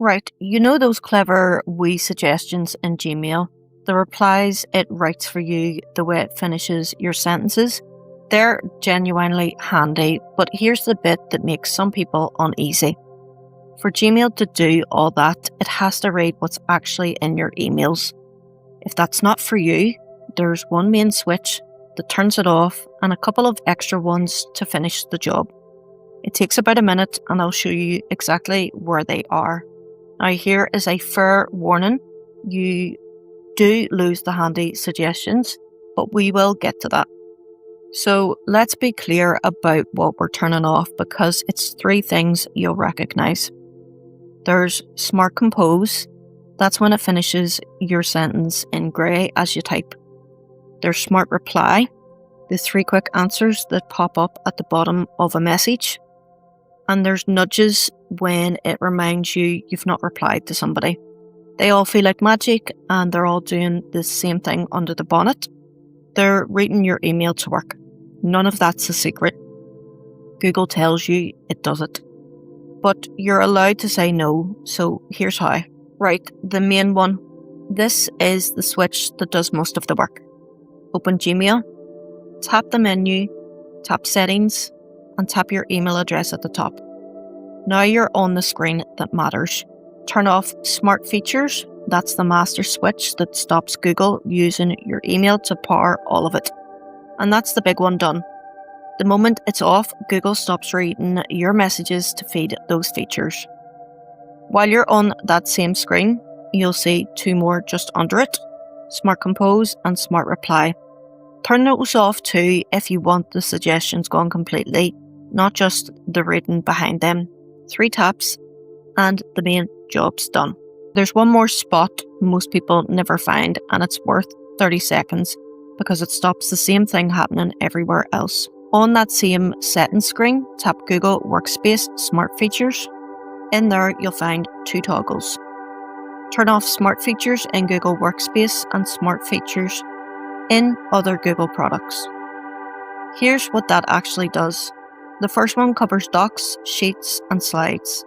Right, you know those clever wee suggestions in Gmail? The replies it writes for you, the way it finishes your sentences? They're genuinely handy, but here's the bit that makes some people uneasy. For Gmail to do all that, it has to read what's actually in your emails. If that's not for you, there's one main switch that turns it off and a couple of extra ones to finish the job. It takes about a minute and I'll show you exactly where they are. Now here is a fair warning. You do lose the handy suggestions, but we will get to that. So let's be clear about what we're turning off because it's three things you'll recognise. There's Smart Compose. That's when it finishes your sentence in grey as you type. There's Smart Reply, the three quick answers that pop up at the bottom of a message. And there's nudges when it reminds you you've not replied to somebody. They all feel like magic and they're all doing the same thing under the bonnet. They're reading your email to work. None of that's a secret. Google tells you it does it. But you're allowed to say no, so here's how. Right, the main one. This is the switch that does most of the work. Open Gmail, tap the menu, tap Settings, and tap your email address at the top. Now you're on the screen that matters. Turn off Smart Features. That's the master switch that stops Google using your email to power all of it. And that's the big one done. The moment it's off, Google stops reading your messages to feed those features. While you're on that same screen, you'll see two more just under it, Smart Compose and Smart Reply. Turn those off too if you want the suggestions gone completely, not just the reading behind them. 3 taps and the main job's done. There's one more spot most people never find and it's worth 30 seconds because it stops the same thing happening everywhere else. On that same settings screen, tap Google Workspace Smart Features. In there, you'll find 2 toggles. Turn off Smart Features in Google Workspace and Smart Features in other Google products. Here's what that actually does. The first one covers docs, sheets, and slides.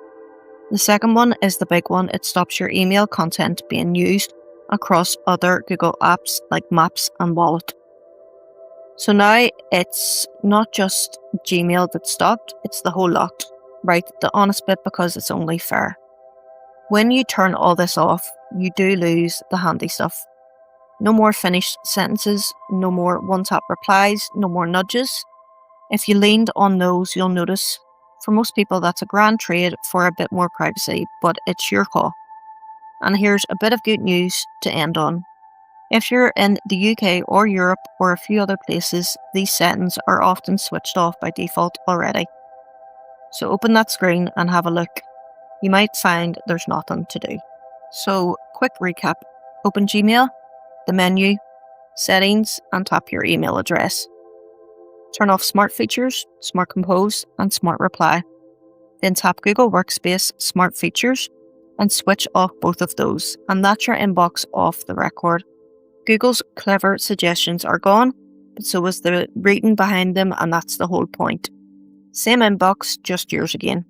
The second one is the big one. It stops your email content being used across other Google apps like Maps and Wallet. So now it's not just Gmail that's stopped, it's the whole lot. Right, the honest bit because it's only fair. When you turn all this off, you do lose the handy stuff. No more finished sentences, no more one-tap replies, no more nudges. If you leaned on those, you'll notice for most people that's a grand trade for a bit more privacy, but it's your call. And here's a bit of good news to end on. If you're in the UK or Europe or a few other places, these settings are often switched off by default already. So open that screen and have a look. You might find there's nothing to do. So quick recap. Open Gmail, the menu, Settings, and tap your email address. Turn off Smart Features, Smart Compose, and Smart Reply. Then tap Google Workspace Smart Features and switch off both of those. And that's your inbox off the record. Google's clever suggestions are gone, but so is the reading behind them, and that's the whole point. Same inbox, just yours again.